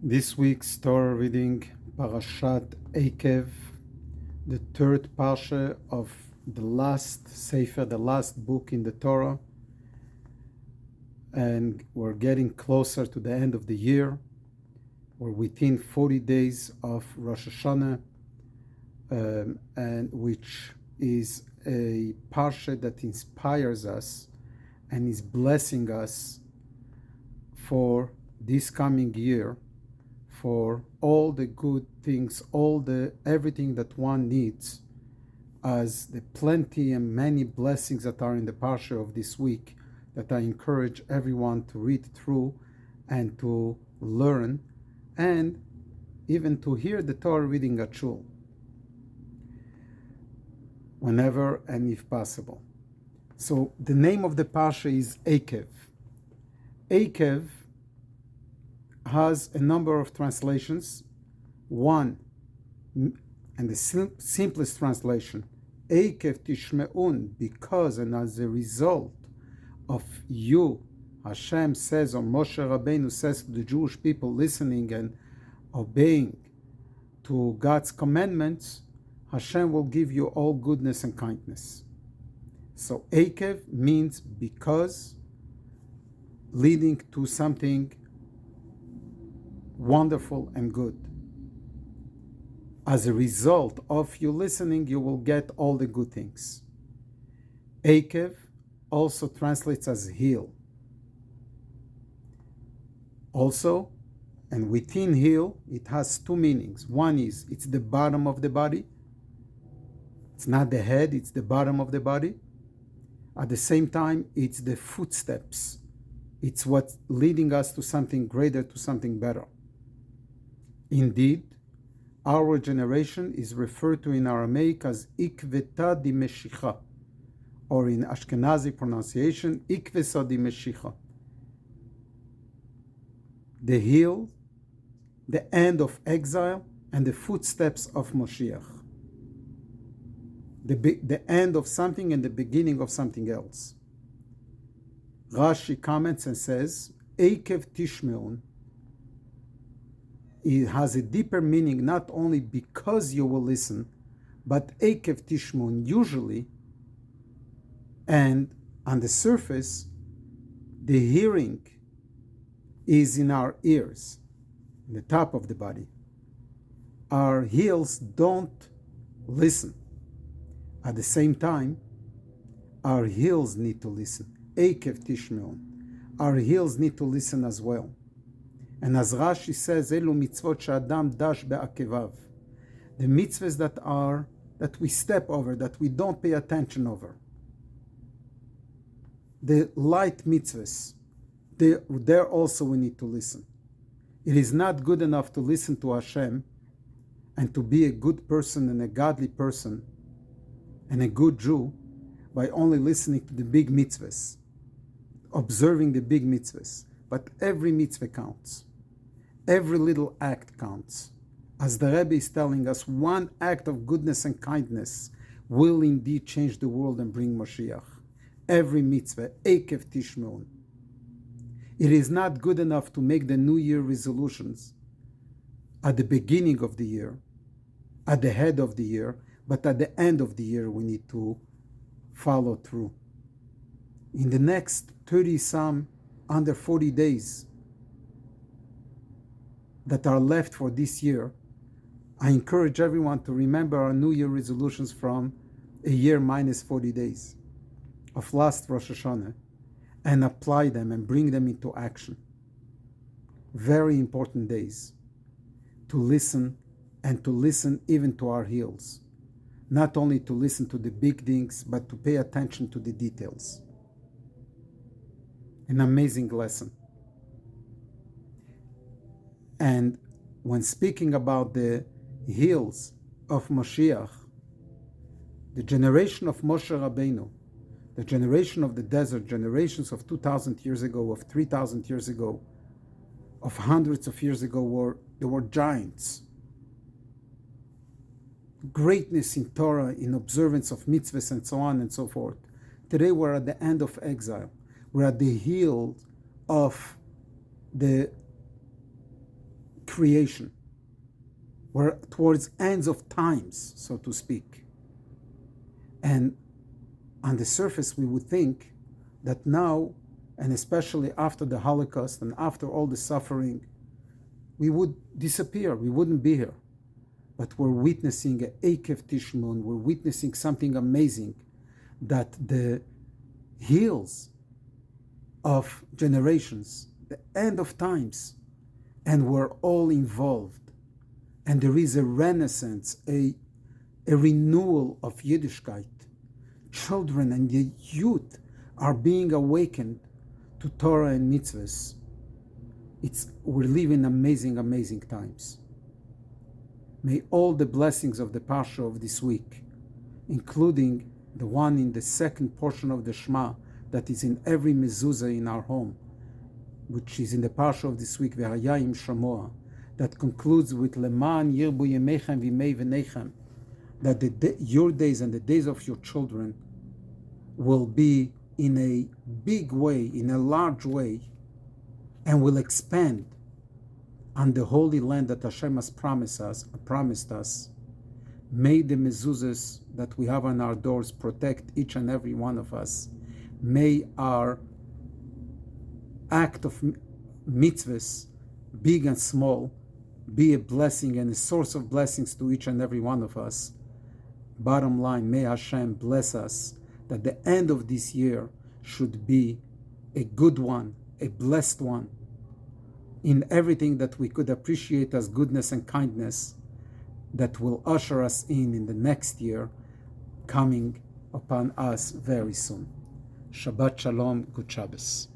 This week's Torah reading, Parashat Eikev, the third parsha of the last Sefer, the last book in the Torah. And we're getting closer to the end of the year. We're within 40 days of Rosh Hashanah, and which is a parsha that inspires us and is blessing us for this coming year, for all the good things, everything that one needs, as the plenty and many blessings that are in the parsha of this week, that I encourage everyone to read through and to learn, and even to hear the Torah reading at shul, whenever and if possible. So the name of the parsha is Eikev. Eikev has a number of translations. One, and the simplest translation, Eikev tishme'un, because and as a result of you, Hashem says, or Moshe Rabbeinu says to the Jewish people, listening and obeying to God's commandments, Hashem will give you all goodness and kindness. So Eikev means because, leading to something wonderful and good. As a result of you listening, you will get all the good things. Eikev also translates as heal. Also, and within heal, it has two meanings. One is it's the bottom of the body. It's not the head, it's the bottom of the body. At the same time, it's the footsteps. It's what's leading us to something greater, to something better. Indeed, our regeneration is referred to in Aramaic as ikveta di meshicha, or in Ashkenazi pronunciation, ikvesa di meshicha. The heel, the end of exile, and the footsteps of Moshiach. The end of something and the beginning of something else. Rashi comments and says, Eikev tishmeun. It has a deeper meaning, not only because you will listen, but Eikev tishmeun, usually, and on the surface, the hearing is in our ears, in the top of the body. Our ears don't listen. At the same time, our ears need to listen. Eikev tishmeun. Our ears need to listen as well. And as Rashi says, Elu mitzvot she'adam dash be'akevav. The mitzvahs that we step over, that we don't pay attention over. The light mitzvahs, there also we need to listen. It is not good enough to listen to Hashem and to be a good person and a godly person and a good Jew by only listening to the big mitzvahs, observing the big mitzvahs. But every mitzvah counts. Every little act counts. As the Rabbi is telling us, one act of goodness and kindness will indeed change the world and bring Mashiach. Every mitzvah, Eikev tishmeun. It is not good enough to make the New Year resolutions at the beginning of the year, at the head of the year, but at the end of the year we need to follow through. In the next 30-some, under 40 days that are left for this year, I encourage everyone to remember our New Year resolutions from a year minus 40 days of last Rosh Hashanah and apply them and bring them into action. Very important days to listen, and to listen even to our heels. Not only to listen to the big things, but to pay attention to the details. An amazing lesson. And when speaking about the heels of Moshiach, the generation of Moshe Rabbeinu, the generation of the desert, generations of 2,000 years ago, of 3,000 years ago, of hundreds of years ago, there were giants. Greatness in Torah, in observance of mitzvahs and so on and so forth. Today we're at the end of exile. We're at the heel of the creation. We're towards ends of times, so to speak. And on the surface, we would think that now, and especially after the Holocaust and after all the suffering, we would disappear, we wouldn't be here. But we're witnessing a Eikev Tishmon, we're witnessing something amazing, that the heels of generations, the end of times, and we're all involved. And there is a renaissance, a renewal of Yiddishkeit. Children and the youth are being awakened to Torah and mitzvahs. We're living amazing, amazing times. May all the blessings of the Parsha of this week, including the one in the second portion of the Shema that is in every mezuzah in our home, which is in the Parsha of this week, V'hayayim Shamoa, that concludes with Leman Yirbu Yemechem V'mei V'nechem, that your days and the days of your children will be in a big way, in a large way, and will expand on the holy land that Hashem has promised us. May the mezuzahs that we have on our doors protect each and every one of us. May our act of mitzvahs, big and small, be a blessing and a source of blessings to each and every one of us. Bottom line, may Hashem bless us, that the end of this year should be a good one, a blessed one, in everything that we could appreciate as goodness and kindness, that will usher us in the next year coming upon us very soon. Shabbat Shalom, good Shabbos.